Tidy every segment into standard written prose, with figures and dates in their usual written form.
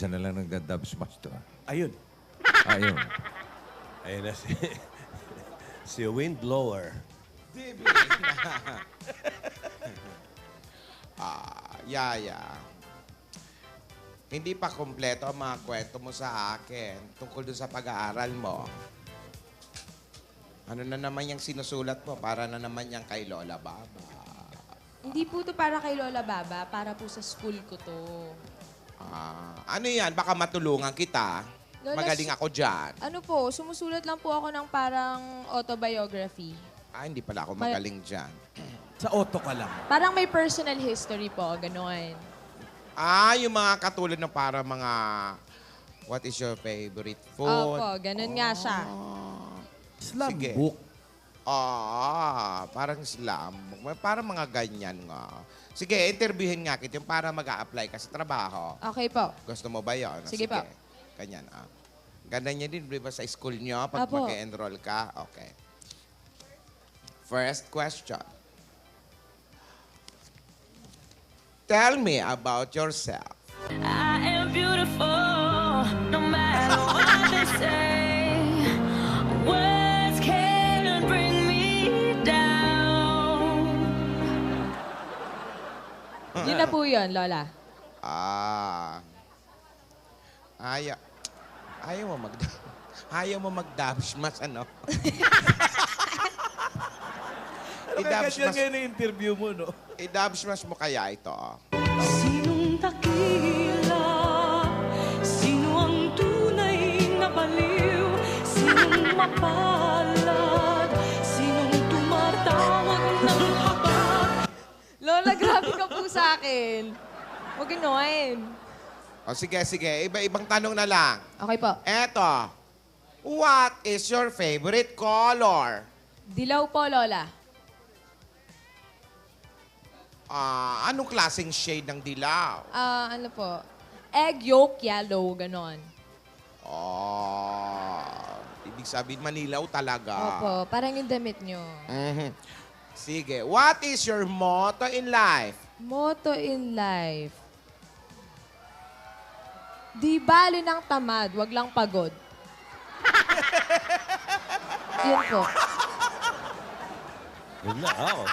Isa na lang nagda-dub smash to. Ayun. Ayun. Ayun na si, si Windblower. Yaya. Hindi pa kompleto ang mga kwento mo sa akin tungkol dun sa pag-aaral mo. Ano na naman yung sinusulat mo? Para na naman yung kay Lola Baba. Hindi po to para kay Lola Baba, para po sa school ko to. Ano yan? Baka matulungan kita. Lola, Magaling ako dyan. Ano po, sumusulat lang po ako ng parang autobiography. Hindi pala ako magaling dyan. Sa auto ka lang. Parang may personal history po, gano'n. Yung mga katulad ng para mga what is your favorite food? Opo, ganun nga siya. Slam Sige. book. Parang slam. Parang mga ganyan nga. Sige, interviewin nga kita yung para mag-a-apply ka sa trabaho. Okay po. Gusto mo ba yun? Sige po. Ganyan, Ganda niya din, di ba, sa school niyo pag Apo. mag-enroll ka? Okay. First question. Tell me about yourself. I am beautiful, no matter what they say. Words can't bring me down. Yun na po yun, Lola. Ayaw mo ayaw mo mag-dash mas ano? I-dash Ganyan mas, ngayon yung interview mo, no? i-dash mas mo kaya ito. Sinong dakila? Sino ang tunay na baliw? Sinong mapalad? Sinong tumatawag ng habag? Lola, grabe ka po sa akin. Huwag gano'n. Sige. Iba-ibang tanong na lang. Okay po. Eto. What is your favorite color? Dilaw po, Lola. Anong klaseng shade ng dilaw? Ano po? Egg yolk yellow, gano'n. Ibig sabihin Manilaw talaga. Opo, parang yung damit nyo. Mhm. Sige. What is your motto in life? Motto in life. Di bali ng tamad, wag lang pagod. Yun po. Yun na, ako.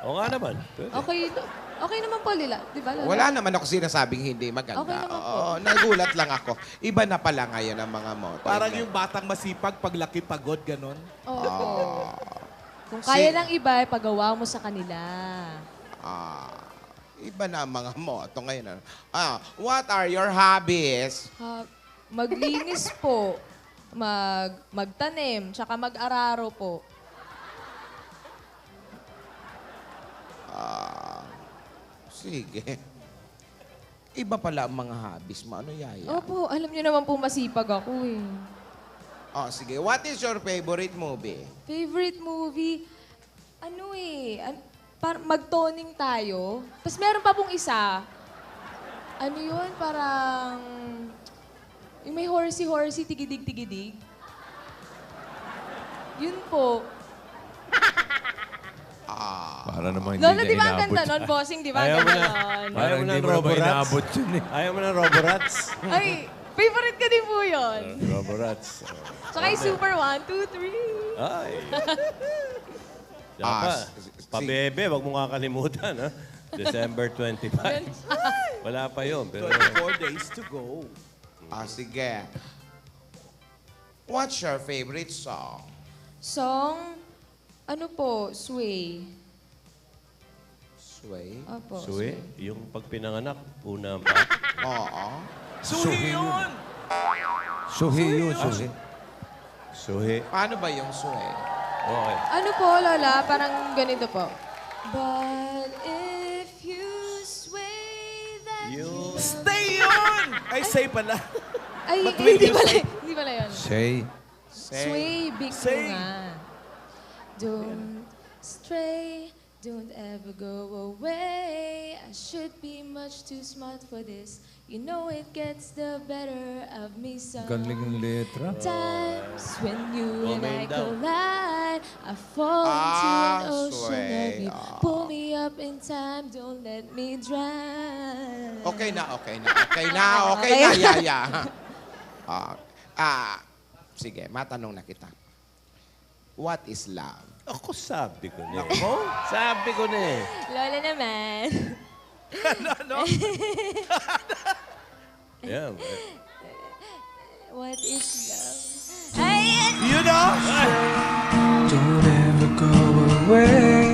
Oo nga naman. Pwede. Okay naman po, Lila. Di ba, Lola? Wala naman ako sinasabing hindi maganda. Okay naman po. Oo, nagulat lang ako. Iba na pala ngayon ang mga motto. Parang yung batang masipag, paglaki pagod, ganon. Oo po. Kung kaya ng iba, pagawa mo sa kanila. Iba na ang mga motto ngayon. What are your hobbies? Maglinis po. Magtanim, tsaka mag-araro po. Sige. Iba pala ang mga hobbies mo. Ano, Yaya? Opo, alam niyo naman po masipag ako eh. Sige. What is your favorite movie? Favorite movie? Mag-toning tayo. Tapos meron pa pong isa. Ano yun? Parang... Yung may horsey-horsey, tigidig-tigidig. Yun po. Para naman hindi Lola, niya di ba ang inaabot. ganda nun? Bossing, di ba ang Ayaw mo ganda na. nun? Parang Ayaw mo hindi ng mo naman Roborats? inaabot yun eh. Ayaw mo ng Roborats? Ay, favorite ko din po yun. Roborats. Tsaka yung Super 1, 2, 3. Ay. Diyan pa. Pabebe, wag mo kakalimutan, ha? December 25. Wala pa yun. Pero 24 days to go. Sige. What's your favorite song? Song, ano po, Sway. Sway? Opo. Suwi, yung pag pinanganak, una pa. Oo. Suhi yun! Suhi yun, suhi. Suhi. Paano ba yung sway? Okay. Ano po, Lola? Parang ganito po. But if you sway that You. Stay yun! Ay, say pala. Ay, But will hindi you pala, hindi pala yun. Say. Sway, big Say. nga. Don't stray, don't ever go away. I should be much too smart for this. You know it gets the better of me Galing ng letra. sometimes when you and I Going down. collide. I fall into an ocean sway. of you. Pull me up in time, don't let me drown. Okay na. Yaya. Sige, matanong na kita. What is love? Ako sabi ko na eh. Sabi ko na eh. Lola naman. Yeah. What is love? Ay, You know? Don't ever go away.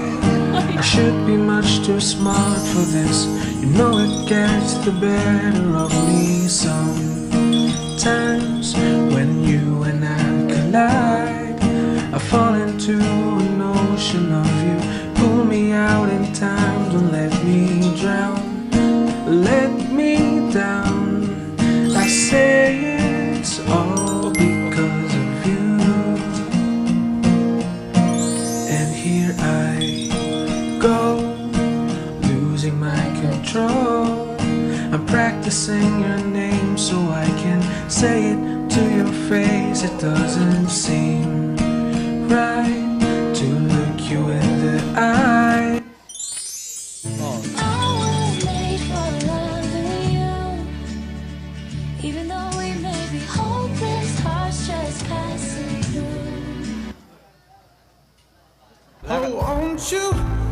I should be much too smart for this. You know it gets the better of me sometimes. When you and I collide, I fall into an ocean of you. Pull me out in time, don't let me drown. Let me down. I say it's all because of you. And here I go, losing my control. I'm practicing your name so I can say it to your face. It doesn't seem right to look you in the eye. I was made for loving you. Even though we may be hopeless, hearts just passing through. Oh, won't you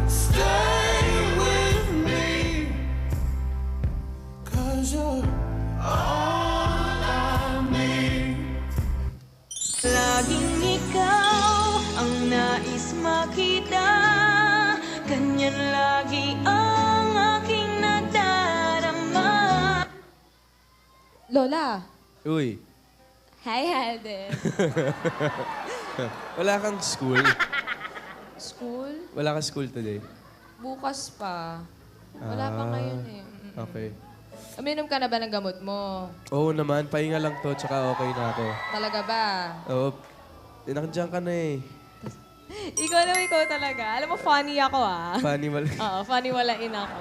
stay with me? 'Cause you're all I need. Laging ikaw ang nais makita. Ganyan lagi ang aking nadarama. Lola. Uy, Hi, Alden. wala kang school. School? Wala kang school today. Bukas pa. Wala pa ngayon eh. Okay. Uminom ka na ba ng gamot mo? Oo naman, pahinga lang to, tsaka okay na ako. Talaga ba? Oo, nandiyan ka na eh. Ikaw talaga. Alam mo, funny ako ah. Funny mal... Oo, funny walain ako.